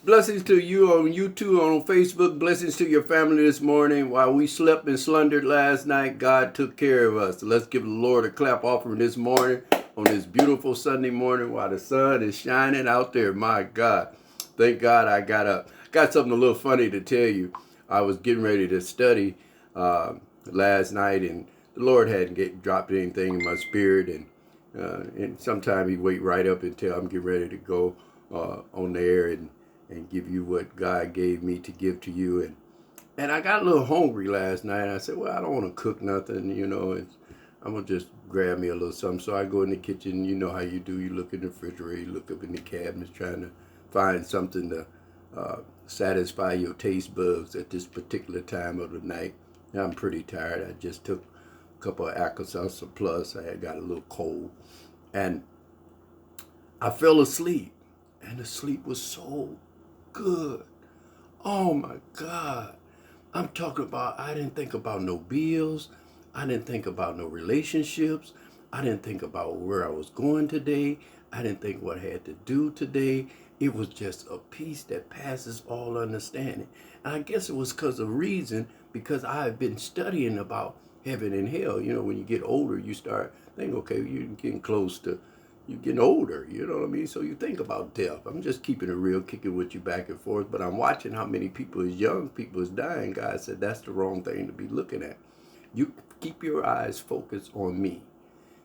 Blessings to you on YouTube, on Facebook. Blessings to your family this morning. While we slept and slumbered last night, God took care of us. So let's give the Lord a clap offering this morning on this beautiful Sunday morning while the sun is shining out there. My God. Thank God I got up. Got something a little funny to tell you. I was getting ready to study last night, and the Lord hadn't dropped anything in my spirit. And sometimes He wait right up until I'm getting ready to go on the air and give you what God gave me to give to you. And I got a little hungry last night. And I said, well, I don't want to cook nothing, I'm going to just grab me a little something. So I go in the kitchen. You know how you do. You look in the refrigerator, you look up in the cabinets, trying to find something to satisfy your taste buds at this particular time of the night. Now, I'm pretty tired. I just took a couple of Alka-Seltzer Plus. I had got a little cold. And I fell asleep. And the sleep was so good. Oh my God. I'm talking about, I didn't think about no bills. I didn't think about no relationships. I didn't think about where I was going today. I didn't think what I had to do today. It was just a peace that passes all understanding. And I guess it was because I have been studying about heaven and hell. When you get older, you start thinking, okay, you're getting close to you're getting older, you know what I mean? So you think about death. I'm just keeping it real, kicking with you back and forth, but I'm watching how many people is young, people is dying. God said that's the wrong thing to be looking at. You keep your eyes focused on me.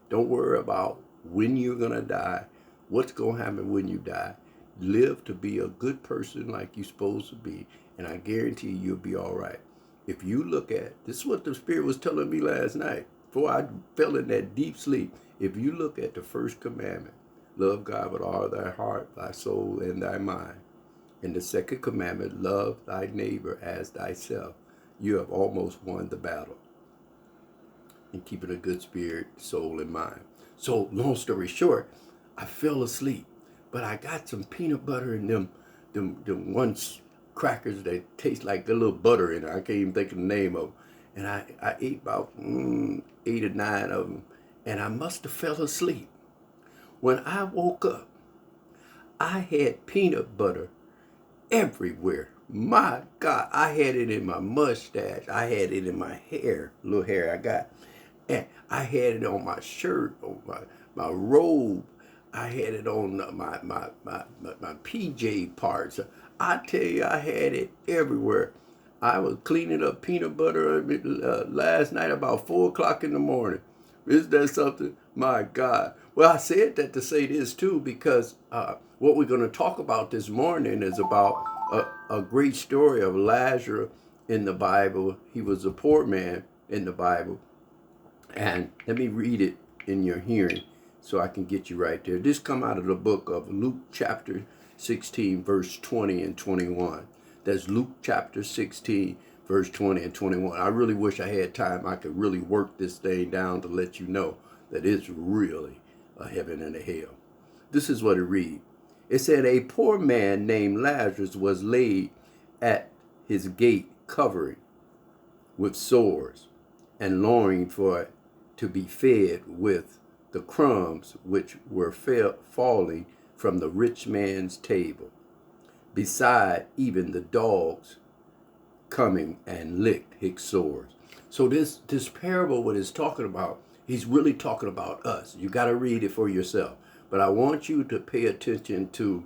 Don't worry about when you're going to die, what's going to happen when you die. Live to be a good person like you're supposed to be, and I guarantee you'll be all right. If you look at, this is what the Spirit was telling me last night before I fell in that deep sleep. If you look at the first commandment, love God with all thy heart, thy soul, and thy mind, and the second commandment, love thy neighbor as thyself, you have almost won the battle in keeping a good spirit, soul, and mind. So, long story short, I fell asleep, but I got some peanut butter in them ones crackers that taste like a little butter in it. I can't even think of the name of them. And I ate about 8 or 9 of them, and I must have fell asleep. When I woke up, I had peanut butter everywhere. My God, I had it in my mustache. I had it in my hair, little hair I got. And I had it on my shirt, on my robe. I had it on my PJ parts. I tell you, I had it everywhere. I was cleaning up peanut butter last night about 4 o'clock in the morning. Is that something? My God. Well, I said that to say this too, because what we're going to talk about this morning is about a great story of Lazarus in the Bible. He was a poor man in the Bible. And let me read it in your hearing so I can get you right there. This come out of the book of Luke chapter 16, verse 20 and 21. That's Luke chapter 16, verse 20 and 21. I really wish I had time. I could really work this thing down to let you know that it's really a heaven and a hell. This is what it reads. It said, a poor man named Lazarus was laid at his gate covering with sores and longing for to be fed with the crumbs which were falling from the rich man's table, beside even the dogs coming and licked his sores. So this parable, what it's talking about, he's really talking about us. You got to read it for yourself. But I want you to pay attention to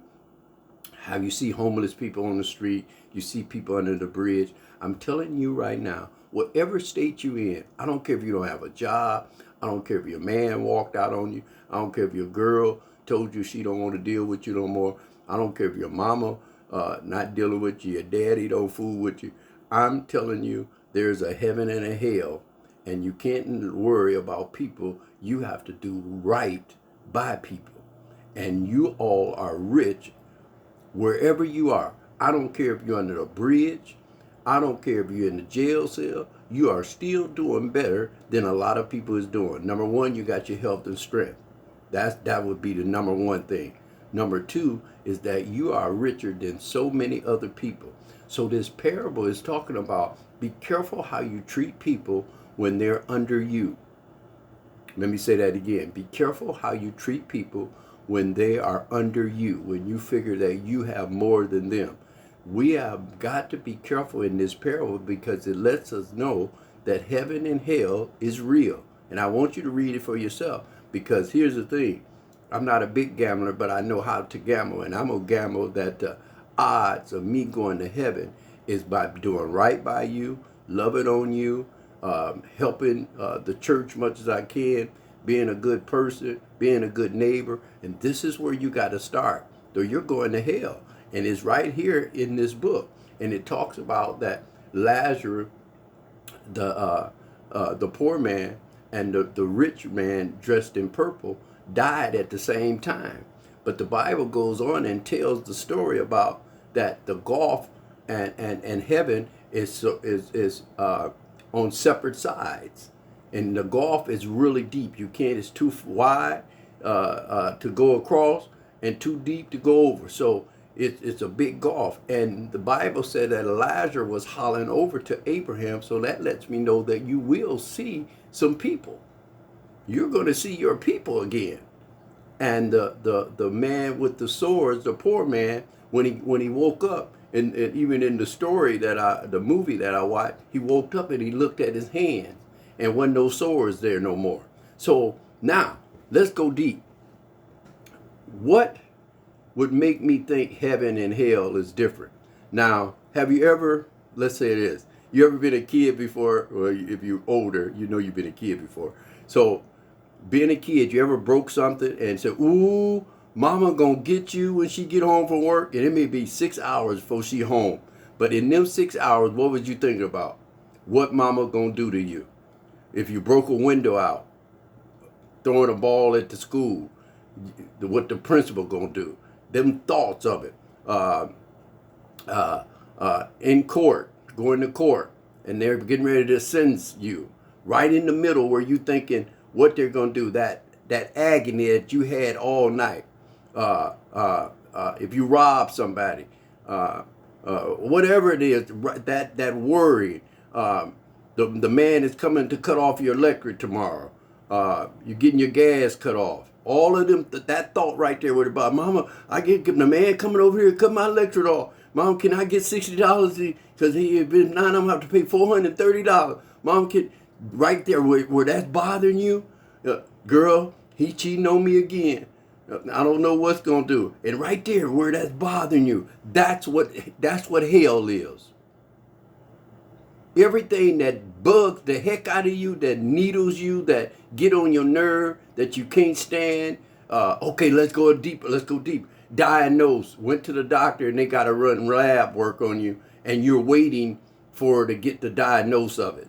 how you see homeless people on the street, you see people under the bridge. I'm telling you right now, whatever state you in, I don't care if you don't have a job, I don't care if your man walked out on you, I don't care if your girl told you she don't want to deal with you no more, I don't care if your mama not dealing with you, your daddy don't fool with you. I'm telling you, there's a heaven and a hell, and you can't worry about people. You have to do right by people. And you all are rich wherever you are. I don't care if you're under a bridge. I don't care if you're in the jail cell. You are still doing better than a lot of people is doing. Number one, you got your health and strength. That would be the number one thing. Number two is that you are richer than so many other people. So this parable is talking about be careful how you treat people when they're under you. Let me say that again. Be careful how you treat people when they are under you, when you figure that you have more than them. We have got to be careful in this parable because it lets us know that heaven and hell is real. And I want you to read it for yourself, because here's the thing. I'm not a big gambler, but I know how to gamble. And I'm going to gamble that the odds of me going to heaven is by doing right by you, loving on you, helping the church much as I can, being a good person, being a good neighbor. And this is where you got to start. Though you're going to hell. And it's right here in this book. And it talks about that Lazarus, the poor man, and the rich man dressed in purple died at the same time. But the Bible goes on and tells the story about that the gulf and heaven is on separate sides. And the gulf is really deep. You can't, it's too wide to go across and too deep to go over. So it's a big gulf. And the Bible said that Elijah was hollering over to Abraham. So that lets me know that you will see some people. You're going to see your people again. And the man with the swords, the poor man, when he woke up, and even in the story that the movie that I watched, he woke up and he looked at his hands, and wasn't no swords there no more. So now let's go deep. What would make me think heaven and hell is different? Now, have you ever, let's say this, you ever been a kid before? Or if you're older, you know you've been a kid before. So being a kid, you ever broke something and said, ooh, mama gonna get you when she get home from work? And it may be 6 hours before she home. But in them 6 hours, what was you thinking about? What mama gonna do to you? If you broke a window out, throwing a ball at the school, what the principal gonna do? Them thoughts of it. In court, going to court, and they're getting ready to sentence you. Right in the middle where you thinking what they're gonna do, that agony that you had all night. If you rob somebody, whatever it is, that worry. The man is coming to cut off your electric tomorrow. You're getting your gas cut off. All of them, that thought right there, what about, mama, I get the man coming over here to cut my electric off. Mom, can I get $60? Because he been I'm gonna have to pay $430. Mom, can, right there where that's bothering you, girl, he cheating on me again. I don't know what's gonna do. And right there where that's bothering you, that's what hell is. Everything that bugs the heck out of you, that needles you, that get on your nerve, that you can't stand. Okay, let's go deeper. Let's go deep. Diagnosed, went to the doctor, and they got to run lab work on you, and you're waiting for to get the diagnose of it.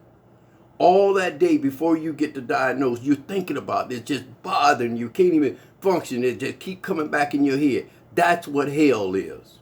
All that day before you get the diagnose, you're thinking about it. It's just bothering you. Can't even function. It just keep coming back in your head. That's what hell is.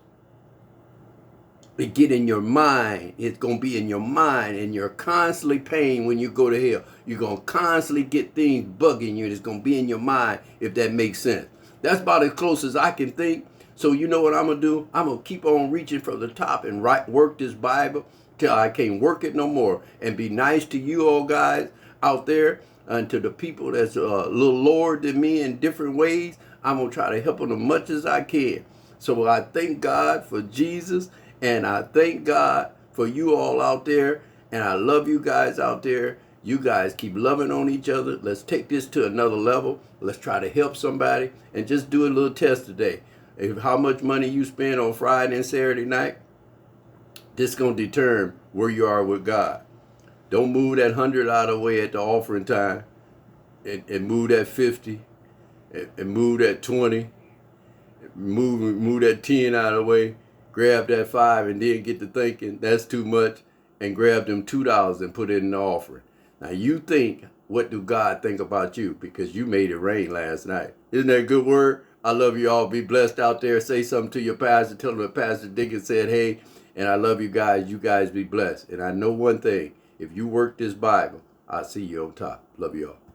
It get in your mind. It's going to be in your mind, and you're constantly pain when you go to hell. You're going to constantly get things bugging you. It's going to be in your mind, if that makes sense. That's about as close as I can think. So you know what I'm going to do? I'm going to keep on reaching for the top and work this Bible till I can't work it no more. And be nice to you all guys out there, and to the people that's a little lower than me in different ways. I'm going to try to help them as much as I can. So I thank God for Jesus. And I thank God for you all out there. And I love you guys out there. You guys keep loving on each other. Let's take this to another level. Let's try to help somebody. And just do a little test today. How much money you spend on Friday and Saturday night, this is going to determine where you are with God. Don't move that 100 out of the way at the offering time. And move that 50. And move that 20. Move that 10 out of the way. Grab that 5 and then get to thinking that's too much, and grab them $2 and put it in the offering. Now you think, what do God think about you? Because you made it rain last night. Isn't that a good word? I love you all. Be blessed out there. Say something to your pastor. Tell them that Pastor Dickens said, hey, and I love you guys. You guys be blessed. And I know one thing. If you work this Bible, I'll see you on top. Love you all.